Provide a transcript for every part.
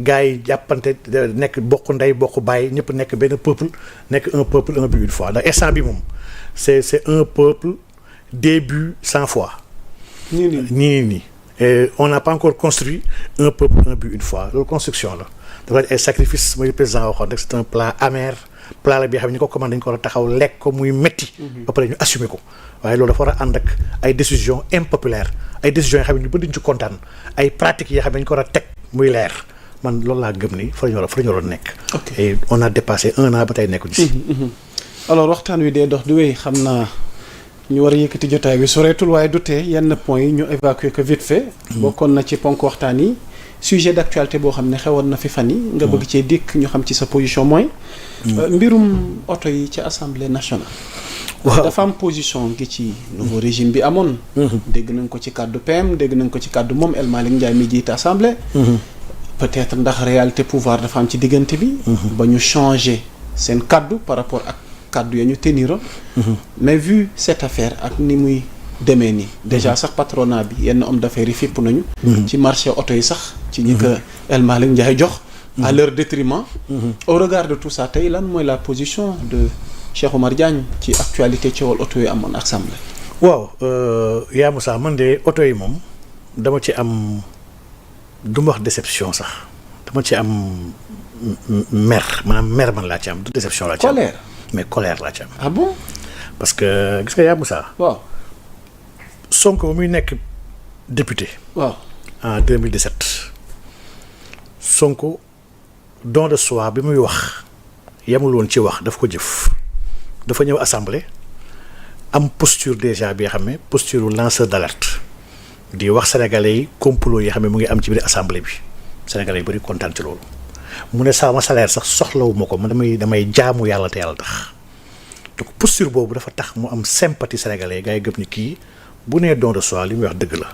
gars yi jàppante nekk bokk ndey bokk bàyyi ñëpp nekk benn peuple nekk un peuple un but une foi ndax instant bi moom c'est un peuple des buts sans foi. nii. Et on n'a pas encore construit un peuple un but une foi loolu construction la dafa ay sacrifice mooy président waxoon rek c'est un plat amer plat la bi xam ne ñu ko commandé dañu ko war a taxaw lekk ko muy metti ba pare ñu assumer ko waaye loolu dafa war a ànd ak ay décisions impopulaires ay décisions yoo xam ne ñu bëri duñ ci kontaan ay pratiques yoo xam ne dañu ko war a teg muy leer man loolu laa gëm ni fa la ñu war a nekk. et on a dépassé 1 an ba tey nekkuñu si. alors waxtaan wi dee dox di wéy xam naa ñu war a yëkkati jotaay bi soreetul waaye du tee yenn points yi ñu évacuer ko vite fait. bokkoon na ci ponk waxtaan yi sujet d'actualité boo xam ne xewoon na fi fan yi nga bëgg cee dikk ñu xam ci sa position mooy. mbirum oto yi ci assemblée nationale. waaw dafa am position gi ci nouveau régime bi amoon. dégg nañ ko ci kàddu PM dégg nañ ko ci kàddu moom El Malick Ndiaye mi jiite assemblée. peut-être ndax réalité pouvoir dafa am ci diggante bi. ba ñu changer seen kàddu par rapport ak. kàddu ya ñu teniroon mais vu cette affaire ak ni muy demee nii déjà sax patronat bi yenn homme d'affaires yi fipp nañu ci marché oto yi sax ci ñi ko El Malick Ndiaye jox à leur détriment au regard de tout ça tey lan mooy la position de Cheikh Oumar Diagne ci actualité ci wàllu oto yi amoon assemblée. waaw yaa Moussa man de oto yi moom dama ci am du ma wax déception sax dama ci am mer man laa ci am du déception laa ci am colère. mais colère laa ci am. ah bon. parce que gis nga yaa Moussa. waaw. Sonko ba muy nekk député. waaw en 2017 Sonko don de soi bi muy wax yemul woon ci wax daf ko jëf dafa ñëw assemblée am posture déjà bi nga xam ne posture lanceur d'alerte di wax sénégalais yi complot yi xam ne mu ngi am ci biir assemblée bi sénégalais yi bari kontaan ci loolu. mu ne sama salaire sax soxlawu ma ko man damay jaamu yàlla te yàlla tax donc posture boobu dafa tax mu am sympathie sénégalais gars yi gëm ni kii bu nee don de soi li muy wax dëgg la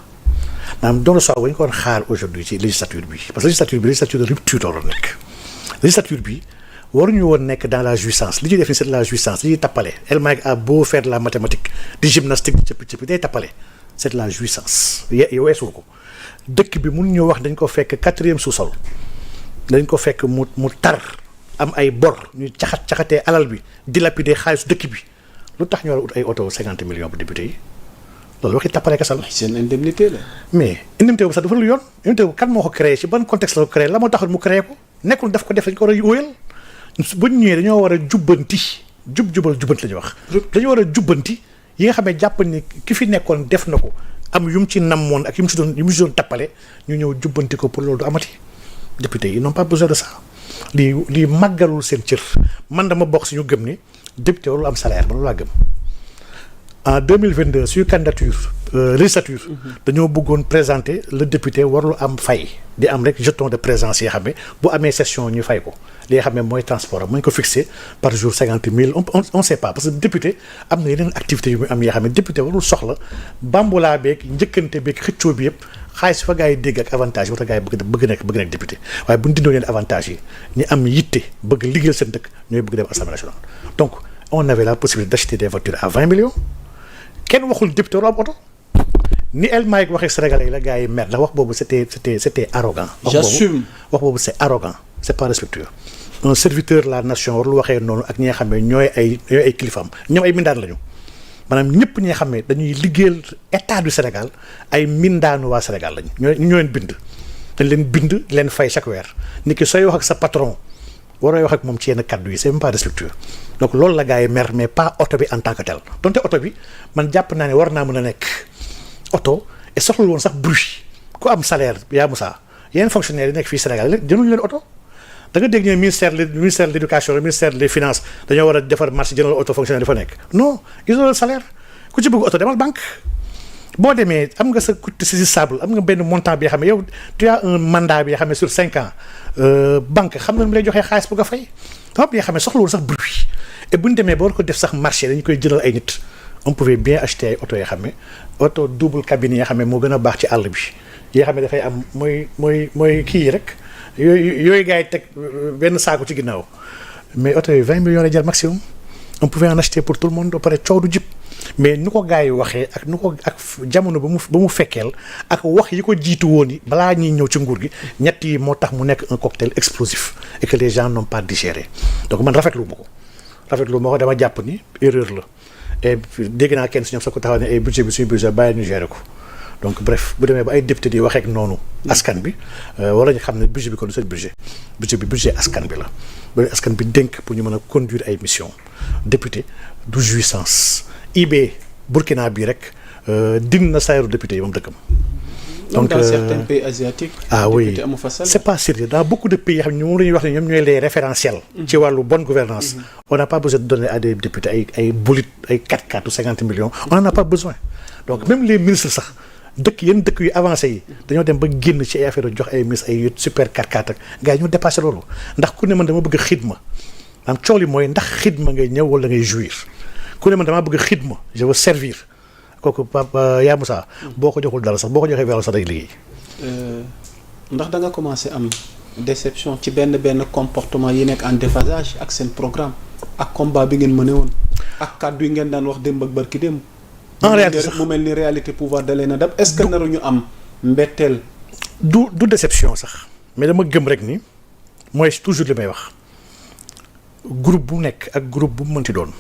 maanaam don de soi wañu ko war xaar aujourd'hui ci législature bi parce que législature de rupture la doon nekk législature bi waruñu woon nekk dans la jouissance li ñuy def ni c'est de la jouissance li ñuy tappale El Malick a beau faire de la mathématique di gymnastique di cëppi day tappale c'est de la jouissance yow weesu ko dëkk bi mun ñoo wax dañ ko fekk 4e sous-sol dañ ko fekk mu tar am ay bor ñu caxatee alal bi dilapider xaalisu dëkk bi lu tax ñu war a ut ay oto 50 millions bu député yi loolu waxi tappale kasal. seen indemnité la. mais indemnité boobu sax dafa lu yoon indemnité boobu kan moo ko créé ci ban contexte la ko créé la moo taxoon mu créé ko nekkul daf ko def dañ ko war a wóyal bu ñu ñëwee dañoo war a jubbanti jubbanti la ñuy wax. dañoo war a jubbanti yi nga xam ne jàpp ni ki fi nekkoon def na ko am yu mu ci namoon ak yu mu ci doon tappale ñu ñëw jubbanti ko pour loolu du amati. député yi ils n'ont pas besoin de ça lii màggalul seen cër man dama bokk si ñu gëm ni député warul am salaire man loolu laa gëm en 2022 suñu candidature législature dañoo bëggoon présenter le député warul am fay di am rek jeton de présence yi xam ne bu amee session ñu fay ko li nga xam ne mooy transport am mu ñu ko fixé par jour 50 000 on sait pas parce que député am na yeneen activités yu muy am yoo xam ne député warul soxla bamboulaa beeg njëkkante beeg xëccoo bi yëpp xaalis fa gars yi dégg ak avantage yi gars yi bëgg nekk député waaye bu ñu dindoo leen avantage yi ñi am yitte bëgg liggéeyal seen dëkk ñooy bëgg dem assemblée nationale donc on avait la possibilité d'acheter des voitures à 20 millions kenn waxul député waru am oto ni El Malick waxee sénégalais yi la gars yi mer ndax wax boobu c'était arrogant. j'assume wax boobu c'est arrogant c'est pas respectueux un serviteur de la nation warul waxee noonu ak ñi nga xam ne ñooy ay kilifaam ñoom ay mindaan lañu maanaam ñëpp ñi nga xam ne dañuy liggéeyal état du Sénégal ay mindaanu waa Sénégal lañu ñoo leen bind dañ leen bind leen fay chaque weer ni ki sooy wax ak sa patron warooy wax ak moom ci yenn kaddu yi c'est même pas respectueux donc loolu la gars yi mer mais pas oto bi en tant que tel donte oto bi man jàpp naa ne war naa mën a nekk oto et soxla woon sax bruit ku am salaire yaa Moussa yeneen fonctionnaires yi nekk fii Sénégal jëluñu leen oto da nga dégg ne ministère de l'éducation le ministère des finances dañoo war a defar marché jëndal oto fonctionnaire dafa nekk non ils ont le salaire ku ci bëgg oto demal banque boo demee am nga sa coût saisissable am nga benn montant bi nga xam ne yow tu as un mandat bi nga xam ne sur 5 ans banque xam na mu lay joxee xaalis bu nga fay dafa bi nga xam ne soxlawul sax bruit et bu ñu demee ba war ko def sax marché dañu koy jëlal ay nit on pouvait bien acheter ay oto yoo xam ne oto double cabine yi nga xam ne moo gën a baax ci àll bi yi nga xam ne dafay am mooy kii yi rek yooyu gars yi teg benn saako ci ginnaaw mais oto yi 20 millions la jar maximum on pouvait en acheter pour tout le monde ba pare coow du jib mais nu ko gars yi waxee ak nu ko ak jamono ba mu fekkeel ak wax yi ko jiitu woon yi balaa ñuy ñëw ci nguur gi ñett yi moo tax mu nekk un cocktail explosif et que les gens n'ont pas digéré donc man rafetlu ma ko dama jàpp ni erreur la et dégg naa kenn si ñoom sax ko taxaw ne ay budget bi suñu budget bàyyi ñu gérer ko donc bref bu demee ba ay député di waxee ak noonu askan bi wala ñu xam ne budget bi kon du seen budget askan bi la ba askan bi dénk pour ñu mën a conduire ay mission député du jouissance IB Burkina bi rek din na salaire député yi moom dëkkam. donc dans certains pays asiatiques. Oui c'est pas sérieux dans beaucoup de pays yoo xam ne moom la ñuy wax ne ñoom ñooy les référentiels. ci wàllu bonne gouvernance on n'a pas besoin de donner à des députés ay bolide ay 4x4 ou 50 millions on en a pas besoin donc même les ministres sax yenn dëkk yu avancé yi dañoo dem ba génn ci ay affaire jox ay ministres ay super 4x4 ak gars yi ñu dépassé loolu ndax ku ne man dama bëgg xidma am coow li mooy ndax xidma ngay ñëw wala ngay jouir ku ne man damaa bëgg xidma je veux servir kooku Papa yaa Moussa boo ko joxul dara sax boo ko joxee weeru sax day liggéey. ndax da nga commencé am déception ci benn comportement yi nekk en déphasage ak seen programme ak combat bi ngeen mëne woon ak kàddu yi ngeen daan wax démb ak barki démb. en réalité sax mu mel ni réalité pouvoir da leen a dab est-ce que naru ñu am mbetteel. du déception sax mais dama gëm rek ni mooy toujours li may wax groupe bu nekk ak groupe bu mu mënti doon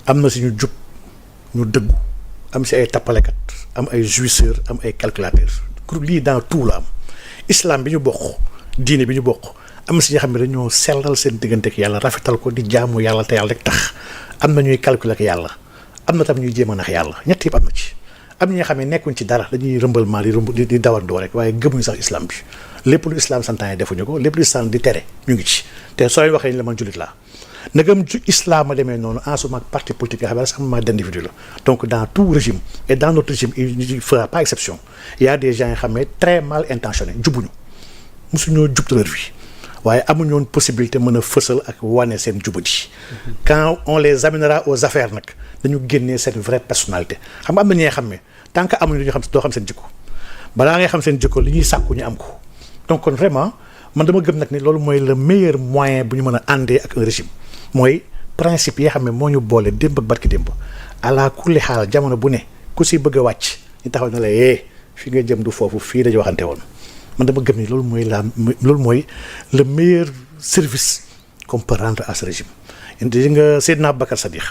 am na si ñu jub ñu dëggu am si ay tappalekat am ay jouisseurs am ay calculateurs groupe lii dans tout la am islam bi ñu bokk diine bi ñu bokk am si ñoo xam ne dañoo sellal seen diggante ak yàlla rafetal ko di jaamu yàlla te yàlla rek tax am na ñuy calculer ak yàlla. am na tam ñuy jéem a nax yàlla ñett yëpp am na ci am na ñoo xam ne nekkuñ ci dara dañuy rëmbal maal di dawandoo rek waaye gëmuñu sax islam bi lépp lu islam santaane defuñu ko lépp lu islam di tere ñu ngi ci te sooy waxee ni la man jullit laa nagam islam a demee noonu en suma parti politique yoo xam ne rassemblement d'individu la donc dans tout régime et dans notre régime il ne fera pas exception il y a des gens yoo xam ne très mal intentionnés jubuñu mosuñoo jub de leur vie waaye amuñu woon possibilité mën a fësal ak wane seen jubadi quand on les amènera aux affaires nag dañu génnee seen vraie personnalité xam nga am na ñi nga xam ne tant que amuñu lu ñu xam doo xam seen jikko balaa ngay xam seen jikko li ñuy sàkku ñu am ko donc kon vraiment man dama gëm nag ni loolu mooy le meilleur moyen bu ñu mën a àndee ak un régime mooy principe yi xam ne moo ñu boole démb ak barki démb ala kulli xaal jamono bu ne ku si bëgg a wàcc ñu taxaw ne la fi nga jëm du foofu fii dañu waxante woon man dama gëm ni loolu mooy le meilleur service qu'on peut rendre à ce régime di nga Seydina Bakar Sadiq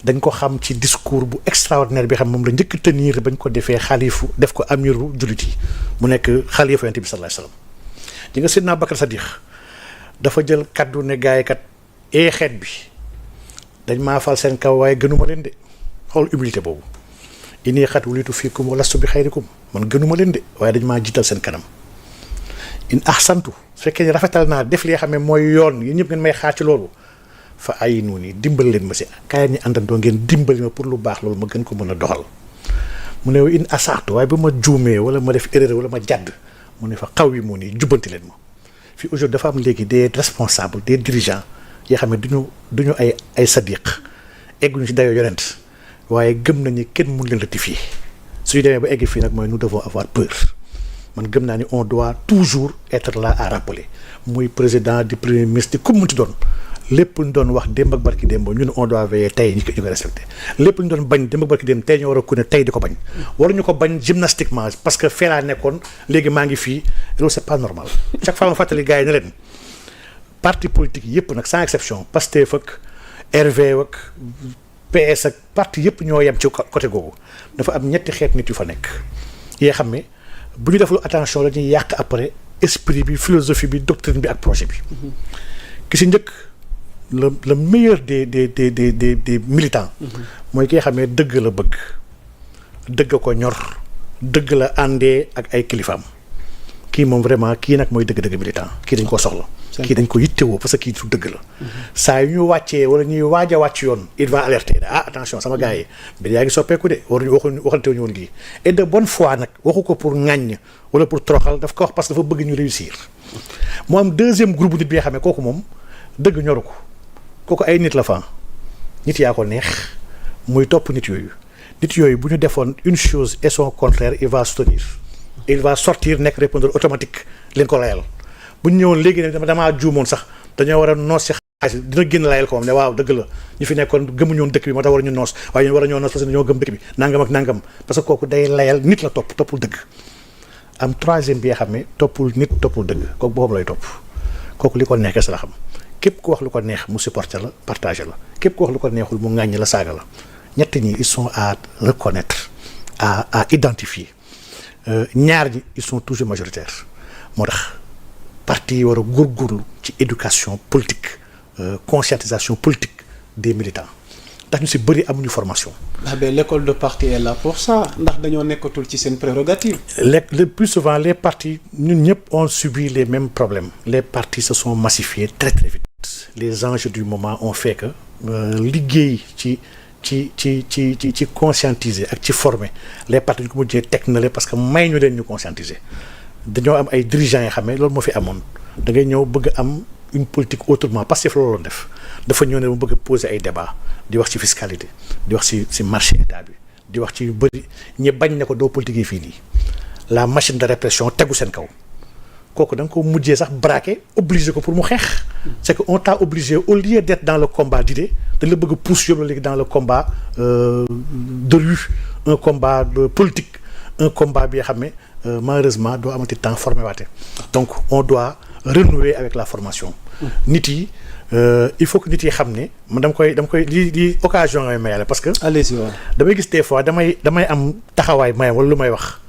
dañ ko xam ci discours bu extraordinaire bi xam moom la njëkk tenir bañ ko defee xalifu def ko amiru jullit yi mu nekk xalifa yonent bi sallallahu alayhi wasallam di nga Seydina Bakar Sadiq dafa jël kaddu ne gaay kat xeet bi dañ maa fal seen kaw waaye gënuma leen de xool humilité boobu inni xat wulitu fiikum wa lastu bi xayrikum man gënuma leen de waaye dañ maa jiital seen kanam in ahsantu su fekkee ne rafetal naa def li nga xam ne mooy yoon yi ñëpp ngeen may xaar ci loolu fa ay nuuni dimbal leen ma si kaay ñi àndandoo ngeen dimbali ma pour lu baax loolu ma gën ko mën a doxal mu ne in asaatu waaye ba ma juumee wala ma def erreur wala ma jàdd mu ne fa xaw yi mu ni jubbanti leen ma fii aujourd'hui dafa am léegi des responsables des dirigeants yoo xam ne duñu ay sadiq egguñu ci dayoo yonent waaye gëm nañu kenn mun leen rectifier suñu demee ba egg fii nag mooy nous devons avoir peur man gëm naa ni on doit toujours être là à rappeler muy président du premier ministre di comme mu ci doon lépp ñu doon wax démb ak barki démb ñun on doit veiller tey ñu ko respecté lépp ñu doon bañ démb ak barki démb tey ñu war a ku ne tey di ko bañ waruñu ko bañ gymnastiquement parce que fee laa nekkoon léegi maa ngi fii loolu c'est pas normal chaque fois ma fàttali gars yi ne leen parti politique yëpp nag sans exception Pastef ak RV ak PS ak parti yëpp ñoo yem ci côté googu dafa am ñetti xeet nit yu fa nekk yoo xam ne bu ñu deflu attention la ñuy yàq après esprit bi philosophie bi doctrine bi ak projet bi ki si njëkk le meilleur des militants mooy ki nga xam ne dëgg la bëgg dëgg ko ñor dëgg la àndee ak ay kilifaam kii moom vraiment kii nag mooy dëgg-dëgg militant kii dañ koo soxla kii dañ ko yittewoo parce que kii du dëgg la saa yu ñu wàccee wala ñuy waaj a wàcc yoon il va alerter attention sama gars yi mbir yaa ngi soppeeku de waxante wuñu woon lii et de bonne foi nag waxu ko pour ŋàññ wala pour toroxal daf ko wax parce que dafa bëgg ñu réussir mu am deuxième groupe nit bi nga xam ne kooku moom dëgg ñoru ko kooku ay nit la fa nit yaa ko neex muy topp nit yooyu bu ñu defoon une chose et son contraire il va soutenir il va sortir nekk répondeur automatique leen ko layal bu ñu ñëwoon léegi ne damaa juumoon sax dañoo war a noos si dina génn layal ko moom ne waaw dëgg la ñu fi nekkoon gëmuñoon dëkk bi moo tax war ñu noos waaye ñun war a ñoo noos parce que dañoo gëm dëkk bi nangam ak nangam parce que kooku day layal nit la toppul dëgg. am troisième bi nga xam ne toppul nit toppul dëgg kooku boobu lay topp kooku li ko neex kese la xam képp ku wax lu ko neex mu supporter la partager la képp ku wax lu ko neexul mu ŋàññi la saaga la ñett ñi ils sont à reconnaître à identifier ñaar ñi ils sont toujours majoritaires moo tax parti yi war a góorgóorlu ci éducation politique conscientisation politique des militants ndax ñu si bëri amuñu formation. ndax ba l'école de parti est là pour ça ndax dañoo nekkatul ci seen prérogative. Le plus souvent les partis ñun ñëpp ont subi les mêmes problèmes les partis se sont massifiés très très vite. Les enjeux du moment ont fait que liggéey ci conscientiser ak ci former les partis ñu ko mujjee teg na le parce que may ñu leen ñu conscientiser dañoo am ay dirigeants yoo xam ne loolu moo fi amoon da ngay ñëw bëgg am une politique autrement parce que loolu def dafa ñëw ne mu bëgg a poser ay débat di wax ci fiscalité di wax ci marché état bi di wax ci yu bëri ñi bañ ne ko doo politique yi fii nii la machine de répression tegu seen kaw kooku da nga ko mujjee sax braqué obligé ko pour mu xeex c'est que on t'a obligé au lieu d'être dans le combat d'idées dañ la bëgg a pousse yóbbu la léegi dans le combat de rue un combat politique un combat bi nga xam ne malheureusement doo amati temps formé waate donc on doit renouer avec la formation nit yi il faut que nit yi xam ne man dama koy lii occasion ngay mayale parce que allez-y damay gis des fois damay am taxawaay may wala lu may wax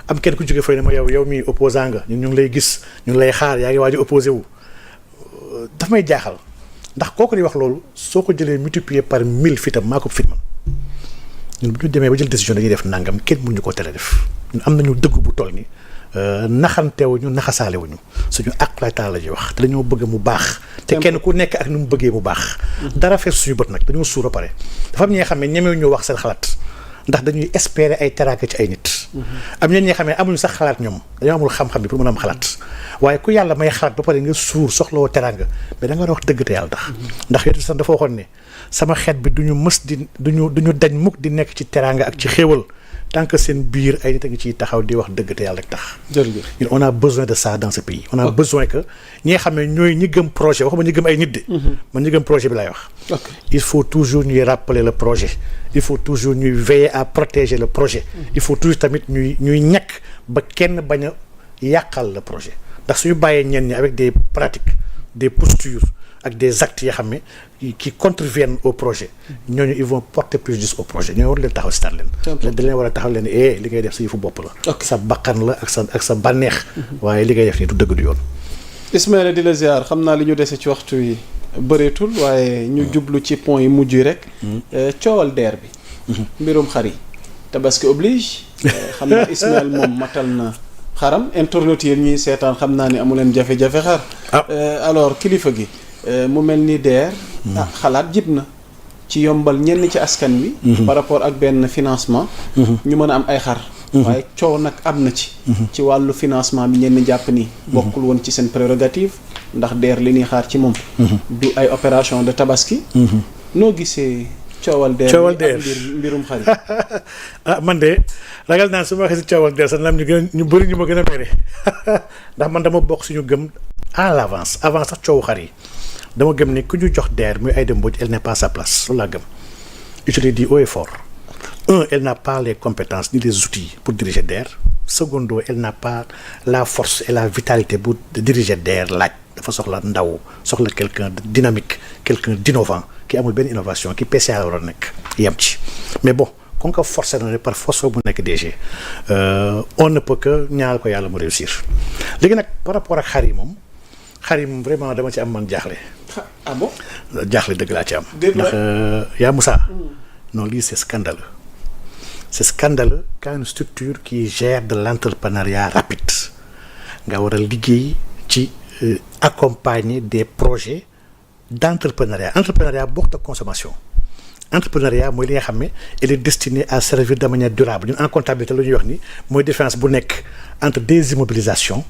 am kenn ku jóge fay ne ma yow mi opposant nga ñu ngi lay gis ñu ngi lay xaar yaa ngi waaj a opposé wu daf may jaaxal ndax kooku di wax loolu soo ko jëlee multiplier par 1000 fitam maa ko fit man ñun bu ñu demee ba jël décision dañuy def nangam kenn mënuñu ko tere def ñun am nañu dëgg bu toll ni naxantewuñu naxasaalewuñu suñu àqlataa la ñuy wax te dañoo bëgg mu baax te kenn ku nekk ak nu mu bëggee mu baax dara fees suñu bët nag dañoo suur a pare dafa am ñi nga xam ne ñemewu ñu wax seen xalaat ndax dañuy espérer ay teraanga ci ay nit am ñeen ñi nga xam ne amuñu sax xalaat ñoom dañoo amul xam-xam bi pour mën a am xalaat waaye ku yàlla may xalaat ba pare nga suur soxlawoo teraanga mais da nga war a wax dëgg te yàlla tax ndax yéen sax dafa waxoon ne sama xeet bi duñu mës di duñu dañ mukk di nekk ci teraanga ak ci xéewal tant que seen biir ay nit a ngi ciy taxaw di wax dëgg te yàlla rek tax. jërëjëf ñun on a besoin de ça dans ce pays. on a besoin que ñi nga xam ne ñooy ñi gëm projet waxuma ñi gëm ay nit de. man ñi gëm projet bi laay wax. il faut toujours ñuy rappeler le projet. il faut toujours ñuy veiller à protéger le projet. il faut toujours tamit ñuy ñàkk ba kenn bañ a yàqal le projet ndax suñu bàyyee ñenn ñi avec des pratiques des postures ak des actes yoo xam ne qui contreviennent au projet ñooñu ils vont porter préjudice au projet ñooñu war leen taxaw si tar leen da leen war a taxaw leen li ngay def sa yëfu bopp la sa bakkan la ak sa bànneex waaye li ngay def nii du dëgg du yoon. Ismaïla di la ziar xam naa li ñu dese ci waxtu wi bëreetul waaye ñu jublu ci point yi mujj rek coowal DER bi mbirum xar yi tabaski oblige xam naa Ismaïla moom matal na xaram internautes yi ñuy seetaan xam naa ni amu leen jafe-jafe xar alors kilifa gi mu mel ni DER xalaat jib na ci yombal ñenn ci askan wi par rapport ak benn financement ñu mën a am ay xar waaye coow nag am na ci wàllu financement bi ñenn jàpp ni bokkul woon ci seen prérogative ndax DER li ñuy xaar ci moom du ay opération de tabaski noo gisee coowal DER mbirum xar yi man de ragal naa su ma waxee si coowal DER sax naam ñu bëri ñu ma gën a mere ndax man dama bokk suñu gëm à l'avance avant sax coowu xar yi dama gëm ne ku ñu jox DER muy Aïda Mbodj elle n'est pas à sa place loolu laa gëm je le dis haut et fort elle n'a pas les compétences ni les outils pour diriger DER secondo elle n'a pas la force et la vitalité pour diriger DER laaj dafa soxla ndaw soxla quelqu'un de dynamique quelqu'un d'innovant ki amul benn innovation ki PCA la war a nekk yem ci mais bon kon ko forcé na par force bu nekk DG on ne peut que ñaanal ko yàlla mu réussir léegi nag par rapport ak xar yi moom vraiment dama ci am man jaaxle. ah bon jaaxle dëgg laa ci am. ndax yaa Moussa. non lii c'est scandaleux. c'est scandaleux quand une structure qui gère de l'entrepreneuriat rapide nga war a liggéey ci accompagner des projets entrepreneuriat bokk ak consommation. entrepreneuriat mooy li nga xam ne elle est destinée à servir de manière durable ñun en comptabilité lu ñuy wax ni mooy différence bu nekk entre des immobilisations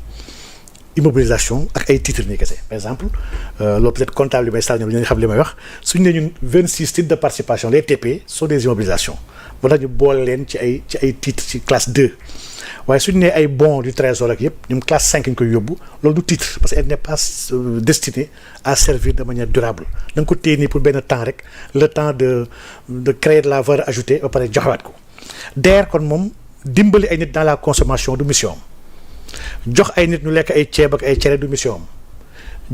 immobilisation ak ay titres nii kese par exemple loolu peut-être comptable yi may sal ñoom ñu xam li may wax suñu ne ñun 26 titres de participation les TP sont des immobilisations ba tax ñu boole leen ci ay titres ci classe 2 waaye suñu nee ay bons du trésor ak yëpp ñun classe 5 ñu koy yóbbu loolu du titre parce que elle n'est pas destinée à servir de manière durable da nga ko téye nii pour benn temps rek le temps de créer de la valeur ajoutée ba pare joxewaat ko DER kon moom dimbali ay nit dans la consommation du mission am jox ay nit ñu lekk ay ceeb ak ay cere du mission am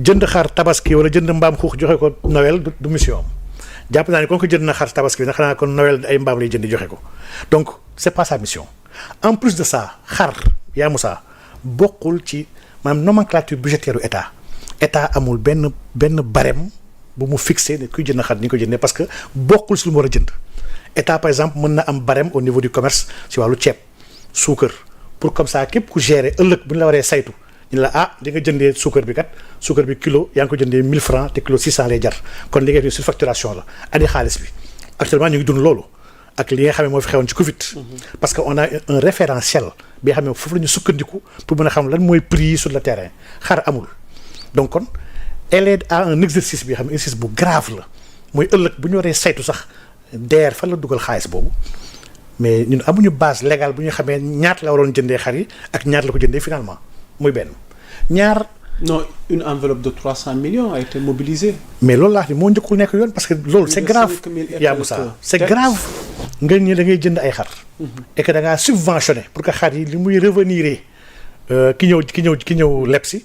jënd xar tabaski wala jënd mbaam xuux joxe ko Noël du mission am jàpp naa ne kon ko jënd na xar tabaski bi nag xanaa kon Noël ay mbaam lay jënd joxe ko donc c'est pas sa mission en plus de ça xar yaa Moussa bokkul ci maanaam nomenclature budgétaire u état amul benn barème bu mu fixé ne kuy jënd xar ni ñu ko jëndee parce que bokkul si lu mu war a jënd état par exemple mën na am barème au niveau du commerce ci wàllu ceeb suukar pour comme ça képp ku gérer ëllëg bu ñu la waree saytu ñu la li nga jëndee suukar bi kat suukar bi kilo yaa ngi ko jëndee 1000 francs te kilo 600 lay jar kon li ngay def surfacturation la andi xaalis bi actuellement ñu ngi dund loolu ak li nga xam ne moo fi xewoon ci Covid. parce que on a un référentiel bi nga xam ne foofu la ñu sukkandiku pour mën a xam lan mooy prix sur le terrain xar amul donc kon elle est à un exercice bi nga xam ne exercice bu grave la mooy ëllëg bu ñu waree saytu sax DER fan la dugal xaalis boobu mais ñun amuñu base légale bu ñu xamee ñaata la waroon jëndee xar yi ak ñaata la ko jëndee finalement muy benn ñaar. non une enveloppe de 300 millions a été mobilisée. mais loolu laa xam ne moo njëkkul nekk yoon parce que loolu c'est grave yaa Moussa c'est grave nga ñi da ngay jënd ay xar et que da ngaa subventionné pour que xar yi li muy revenir ki ñëw leb si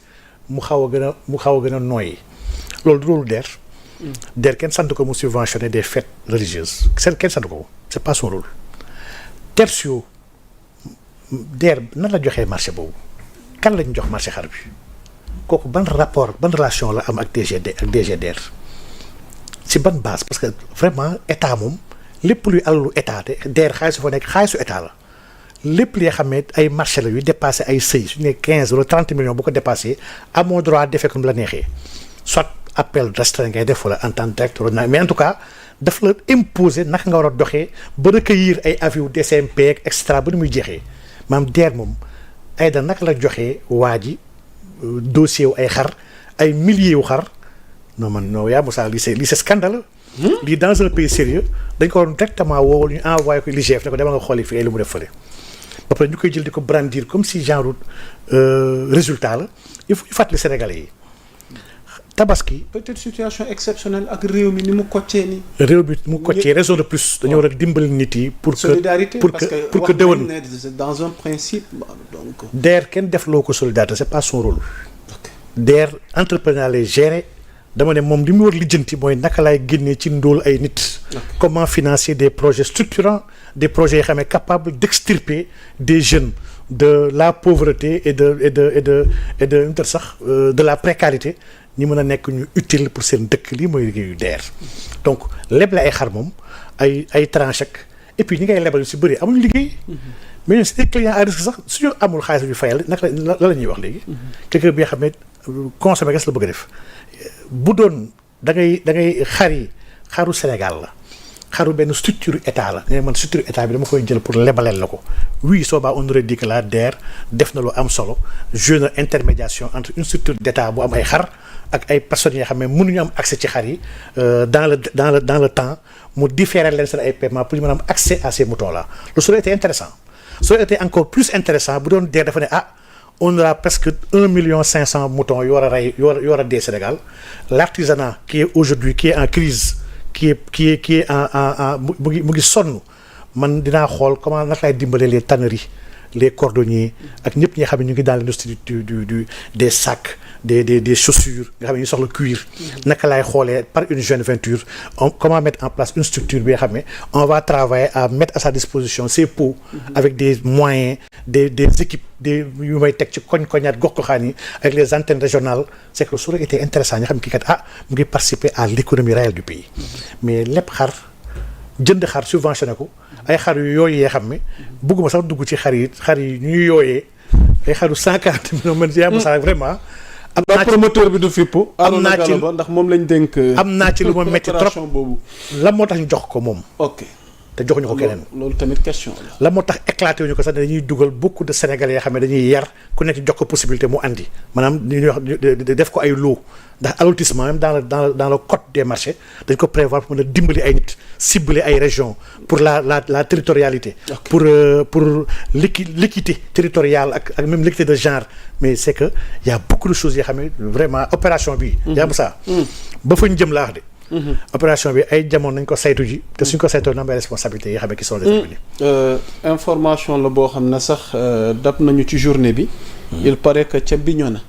mu xaw a gën a nooyi loolu du loolu DER. DER kenn sant ko mu subventionner des fêtes religieuses kenn sant ko c'est pas son rôle. Tertio DER nan la joxee marché boobu kan lañ jox marché xar bi kooku ban rapport ban relation la am ak DG DER ci ban base parce que vraiment état moom lépp luy alalu état te DER xaalisu fa nekk xaalisu état la lépp li nga xam ne ay marché la yu dépassé ay seuil su ñu nee 15 wala 30 millions bu ko dépassé amoo droit defee comme la neexee soit appel restreint ngay def wala en tant que directeur mais en tout cas daf la imposer naka nga war a doxee ba recueillir ay avis yu DCMP ak extra ba ni muy jeexee maanaam DER moom ay da naka la joxee waa ji dossier wu ay xar ay milliers wu xar non yaa Moussa lii c'est scandaleux. lii dans un pays sérieux dañ ko waroon directement woowal ñu envoyé ko l'IGF ne ko dama nga xooli fii ay lu mu def fële ba pare ñu koy jël di ko brandir comme si genre résultat la il faut ñu fàttali Sénégalais yi tabaski. peut-être situation exceptionnelle ak réew mi ni mu koccee nii. réew mi mu koccee raison de plus dañoo war a dimbali nit yi. pour que solidarité pour que déwén dans un principe donc. DER kenn def loo ko solidarité c'est pas son rôle. DER entrepreneur lay gérer dama ne moom li mu war lijjanti mooy naka laay génnee ci ndóol ay nit. comment financer des projets structurants des projets yoo xam ne capables d'extirper des jeunes de la pauvreté et de la précarité. ñi mën a nekk ñu utile pour seen dëkk lii mooy liggéeyu DER donc leble ay xar moom ay tranche ak et puis ñi ngay lebal yu si bëri amuñu liggéey mais ñun c'est des clients à risque sax suñu amul xaalis bi fayal naka la ñuy wax léegi quelqu'un bi nga xam ne consommer ges la bëgg a def bu doon da ngay xaru Sénégal la xaru benn structure état la nga man structure état bi dama koy jël pour lebaleel la ko oui soobaa on aurait dit que la DER def na lu am solo jeu na intermédiation entre une structure d'état bu am ay xar ak ay personnes yoo xam ne mënuñu am accès ci xar yi dans le temps mu différer leen seen ay paiement pour ñu mën a am accès à ces moutons là loolu ça aurait été intéressant ça aurait été encore plus intéressant bu doon DER dafa ne on aura presque 1,5 million moutons yu war a rey yu war a dee Sénégal l'artisanat qui est aujourd'hui qui est en crise qui est en mu ngi sonn man dinaa xool comment naka lay dimbalee les tanneries les cordonniers ak ñëpp ñi nga xam ne ñu ngi dans l'industrie des sacs des chaussures nga xam ne ñu soxla cuir naka lay xoolee par une jeune venture comment mettre en place une structure bi nga xam ne on va travailler à mettre à sa disposition ces pots avec des moyens des équipes yu may teg ci koñ-koñaat gox-goxaan yi avec les antennes régionales c'est que ça aurait été intéressant nga xam ne kii kat mu ngi participer à l'économie réelle du pays mais lépp xar jënd xar subventionné ko ay xar yu yooyu yoo xam ne bëgguma sax dugg ci xar yi ñuy yooyee ay xaru 140 millions man yaa ma sax vraiment. am naa ci promoteur bi du fippu. am naa ci ndax moom lañ dénk. am naa ci lu ma metti trop boobu. lan moo tax ñu jox ko moom. ok te joxuñu ko keneen. loolu tamit question la. la moo tax éclaté wuñu ko sax dañuy dugal beaucoup de Sénégalais yoo xam ne dañuy yar ku nekk jox ko possibilité mu andi maanaam li ñuy wax def ko ay lot ndax allotissement même dans le code des marchés dañ ko prévoir pour mën a dimbali ay nit cibler ay régions pour la territorialité. pour l'équité territoriale ak même l'équité de genre mais c'est que y a beaucoup de choses yoo xam ne vraiment opération bi. yaa mu saa. ba fa ñu jëm laa wax de. opération bi ay jamono nañ ko saytu ji te suñ ko saytoo na am ay responsabilités yoo xam ne qui sont déterminées. information la boo xam ne sax dab nañu ci journée bi. il paraît que ca Bignona.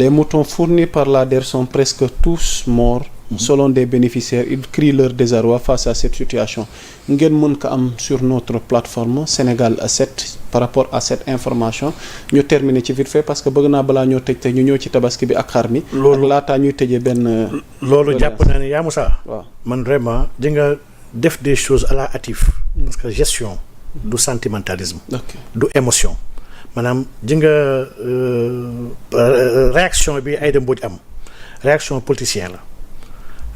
Les moutons fournis par l'ADER sont presque tous morts. Selon des bénéficiaires, ils crient leur désarroi face à cette situation. ngeen mën ko am sur notre plateforme Sénégal 7 par rapport à cette information ñu terminer ci vite fait parce que bëgg naa balaa ñoo tëj te ñu ñëw ci tabaski bi ak xar mi. loolu laataa ñuy tëjee benn. loolu jàpp naa ne yaa Moussa. waaw man vraiment di nga def des choses à la hâtive. parce que gestion du sentimentalisme. du émotion. maanaam di nga réaction bi Aïda Mbodj am réaction politicien la.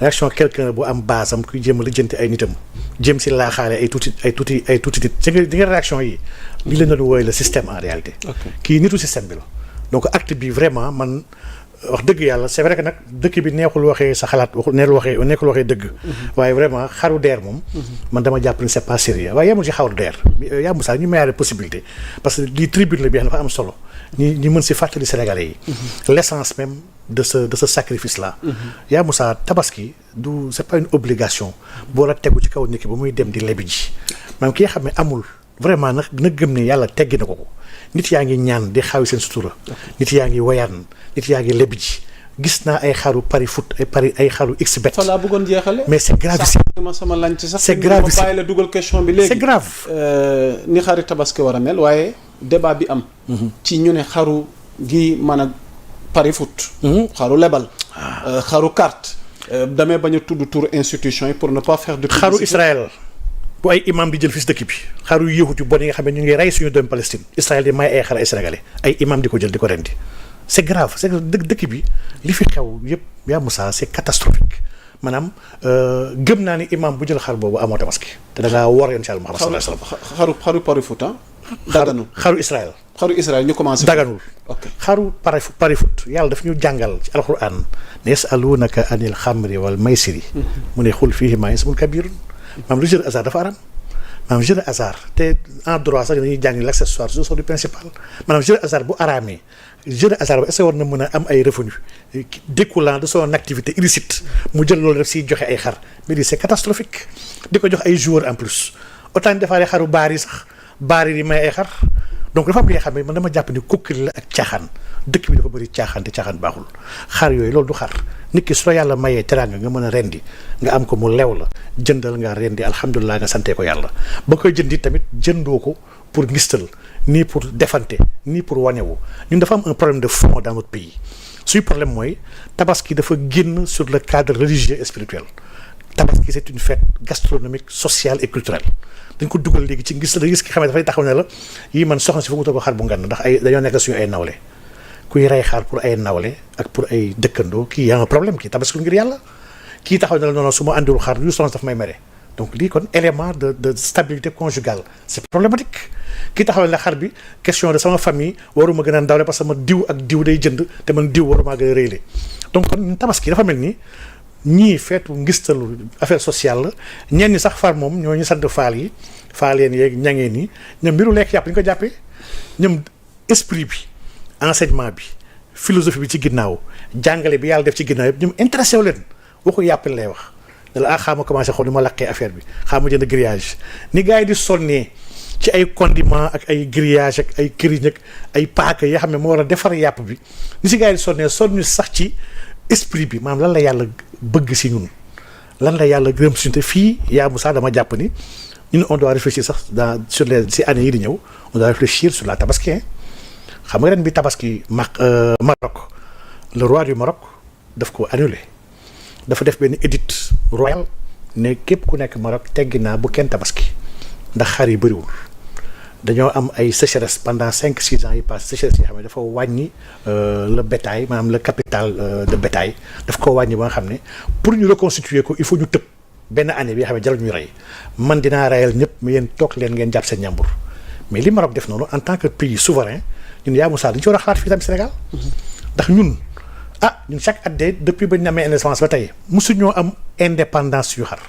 réaction quelqu'un bu am base am kuy jéem a lijjanti ay nitam jéem si laaxaale ay tuuti nit di nga réaction yi li leen doon wooye le système en réalité kii nitu système bi la donc acte bi vraiment man wax dëgg yàlla c'est vrai que nag dëkk bi neexul waxee sa xalaat neexul waxee dëgg waaye vraiment xaru deer moom man dama jàpp ni c'est pas sérieux waaye yemul ci xaru deer yaa Moussa ñu mayaale possibilité parce que lii tribune la bi dafa am solo ñi mën si fàttali Sénégalais yi l'essence même de ce sacrifice là yaa Moussa tabaski du c'est pas une obligation boo la tegu ci kaw nit ki ba muy dem di lebi ji maanaam ki nga xam ne amul vraiment nag na gëm ne yàlla teggi na ko nit yaa ngi ñaan di xaawi seen sutura nit yaa ngi woyaan nit yaa ngi lebi ji gis naa ay xaru pari foot ay xaru xbet fa laa bëggoon jeexale mais c'est gravissime sama lañ ci sax c'est gravissime bàyyi la dugal question bi léegi c'est grave ni xari tabaski war a mel waaye débat bi am ci ñu ne xaru gi mën a pari foot xaru lebal xaru carte damay bañ a tudd tour institution yi pour ne pas faire de xaru Israël bu ay imam di jël fii si dëkk bi xaru yahut yu bon yi nga xam ne ñu ngi rey suñu doom Palestine Israël di may ay xar ay sénégalais ay imam di ko jël di ko rendi c'est grave c'est que dëkk bi li fi xew yëpp yaa Moussa c'est catastrophique maanaam gëm naa ni imam bu jël xar boobu amoo tabaski te da ngaa war yoon si Yàlla Muhammad sallallahu alayhi wasallam xaru pari foot daganul xaru Israël ñu commencé daganul ok xaru pari foot yàlla daf ñu jàngal ci alquran ne yasalunaka anil xamri wal maysiri mu ne xul fiihimaa ismun kabiirun maanaam le jeu de hasard dafa aram maanaam jeu de hasard te en droit sax dañuy jàng l'accessoire ce sont du principal maanaam jeu de hasard bu araamee jeu de hasard ba est-ce que war na mën a am ay revenus découlant de son activité illicite mu jël loolu def siy joxe ay xar mais c'est catastrophique di ko jox ay joueurs en plus autant ñu defaale xaru baar yi sax baar yi may ay xar donc dafa am li nga xam ne man dama jàpp ni kokkili la ak caaxaan dëkk bi dafa bëri caaxaan te caaxaan baaxul xar yooyu loolu du xar nit ki su la yàlla mayee teraanga nga mën a rendi nga am ko mu lew la jëndal nga rendi alhamdulilah nga santee ko yàlla ba koy jëndi tamit jëndoo ko pour ngistal nii pour defante nii pour wanewu ñun dafa am un problème de fond dans notre pays suy problème mooy tabaski dafa génn sur le cadre religieux et spirituel tabaski c'est une fête gastronomique sociale et culturelle dañ ko dugal léegi ci ngis la gis ki xamee dafay taxaw ne la yii man soxna si foog mu toog ko xar bu ngan ndax ay dañoo nekk suñu ay nawle kuy rey xaar pour ay nawle ak pour ay dëkkandoo kii y a un problème kii tabaski ngir yàlla kii taxaw ne la noonu su ma andiwul xar yu soxna daf may mere donc lii kon élément de stabilité conjugale c'est problématique kii taxaw ne xar bi question de sama famille waruma gën a ndawle parce que ma diw ak diw day jënd te man diw waruma gën a rëyle donc kon tabaski dafa mel ni ñii feetu ngistalu affaire sociale la ñenn ñi sax far moom ñoo ñu sant faal yi faaleen yeeg ñangeen yi ñoom mbiru lekk yàpp ñu ko jàppee ñoom esprit bi enseignement bi philosophie bi ci ginnaaw jàngale bi yàlla def ci ginnaaw yëpp ñoom intéressé wu leen waxu yàpp lay wax ne la xaama commencé xool ni ma lakkee affaire bi xaama jënd grillage ni gars yi di sonnee ci ay condiments ak ay grillage ak ay këriñ ak ay paaka yoo xam ne moo war a defar yàpp bi ni si gars yi di sonnee sonn sax ci esprit bi maanaam lan la yàlla bëgg si ñun lan la yàlla gërëm si ñun te fii yaa Moussa dama jàpp ni ñun on doit réfléchir sax sur les si années yi di ñëw on doit réfléchir sur la tabaski xam nga ren bi tabaski Maroc le roi du Maroc daf ko annulé dafa def benn édit royal ne képp ku nekk Maroc teggi naa bu kenn tabaski ndax xar yi bëriwul dañoo am ay sécheresse pendant 5-6 ans yi passé sécheresse yi xam ne dafa wàññi le bétail maanaam le capital de bétail daf ko wàññi ba nga xam ne pour ñu reconstituer ko il faut ñu tëb benn année bi nga xam ne jarul ñuy rey man dinaa reyal ñëpp mais yéen toog leen ngeen jàpp seen ñàmbur mais li Maroc def noonu en tant que pays souverain ñun yaa Moussa dañu ci war a xalaat fii tamit Sénégal ndax ñun ñun chaque at de depuis ba ñu amee indépendance ba tey mosuñoo am indépendance yu xar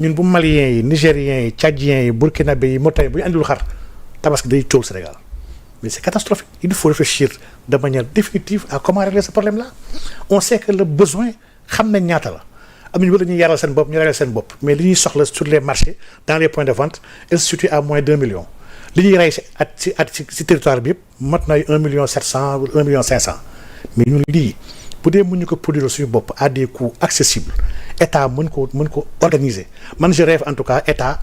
ñun bu maliens yi nigériens yi tchadiens yi burkinabé yi mauritaniens bu ñu andil xar tabaski day coow Sénégal mais c'est catastrophique il faut réfléchir de manière définitive à comment régler ce problème là on sait que le besoin xam nañ ñaata la am nañu war ñuy yaral seen bopp ñu régler seen bopp mais li ñuy soxla sur les marchés dans les points de vente elle se situe à moins d'1 million li ñuy rey si territoire bi yëpp mat na 1 million 700 ou 1 million 500 mais ñun lii bu dee mën ñu ko produire suñu bopp à des coûts accessibles état mën ko organiser man je rêve en tout cas état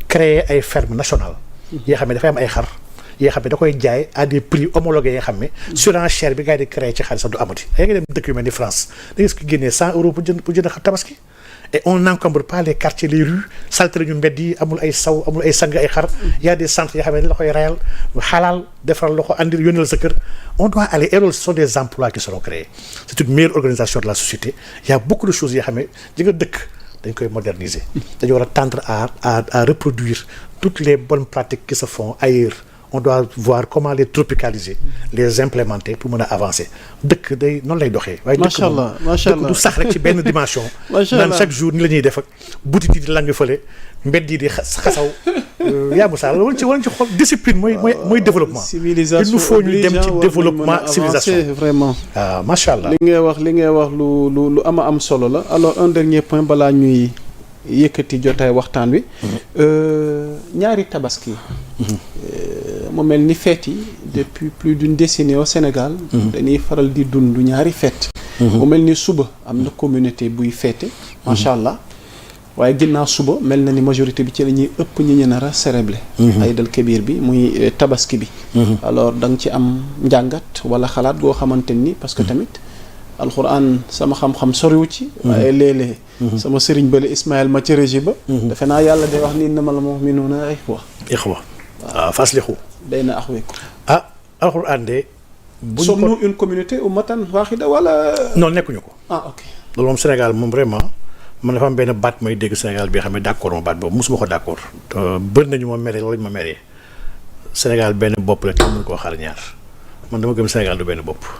créer ay fermes nationales yoo xam ne dafay am ay xar yoo xam ne da koy jaay à des prix homologués yoo xam ne surenchère bi gars yi di créé ci xaalis sax du amati yaa ngi dem dëkk yu mel ni France da gis ko génnee 100 euros pour jënd xar tabaski et on n'encombre pas les quartiers les rues saltere ñu mbedd yi amul ay saw amul ay sang ay xar y a des centres yoo xam ne la koy rayal xalaal defaral la ko andir yónneel sa kër on doit aller et loolu ce sont des emplois qui seront créés c'est une meilleure organisation de la société il y a beaucoup de choses yoo xam ne ji nga dëkk dañ koy moderniser dañu war a tendre à reproduire toutes les bonnes pratiques qui se font ailleurs on doit voir comment les tropicaliser les implémenter pour mën a avancer dëkk day noonu lay doxee. waaye macha allah macha allah dëkk du sax rek ci benn dimension. macha allah naan chaque jour ni la ñuy def ak butit yi di lang fële mbedd yi di xasaw. yaa Moussa wala ci xool discipline mooy développement. civilisation il nous faut ñu dem ci développement civilisation vraiment. waaw macha allah. li ngay wax lu am solo la alors un dernier point balaa ñuy yëkkati jotaay waxtaan wi. ñaari tabaski. mu mel ni fête yi depuis plus d'une décennie au Sénégal. dañuy faral di dund ñaari fête. mu mel ni suba am na communauté buy fête. macha allah waaye ginnaaw suba mel na ni majorité bi ci la ñuy ëpp ñi nar a célébrer. Aïdal Kabir bi muy tabaski bi. alors da nga ci am njàngat wala xalaat goo xamante ni parce que tamit alxuraan sama xam-xam soriwu ci. waaye léeg-léeg sama sëriñ bële Ismaël ma ci régie ba. defe naa yàlla day wax ni innamal mu'minuuna ixwa. waaw faslihu bayna axawaykum. alxuraan de. sommes-nous une communauté ummatan waaxida wala. non nekkuñu ko. ok loolu moom Sénégal moom vraiment man dafa am benn baat mooy dégg Sénégal bi xam ne d'accord ma baat boobu mosuma ko d'accord. bëri nañu ma meree loolu ñu ma meree Sénégal benn bopp la kenn mënu koo xar ñaar man dama gëm Sénégal du benn bopp.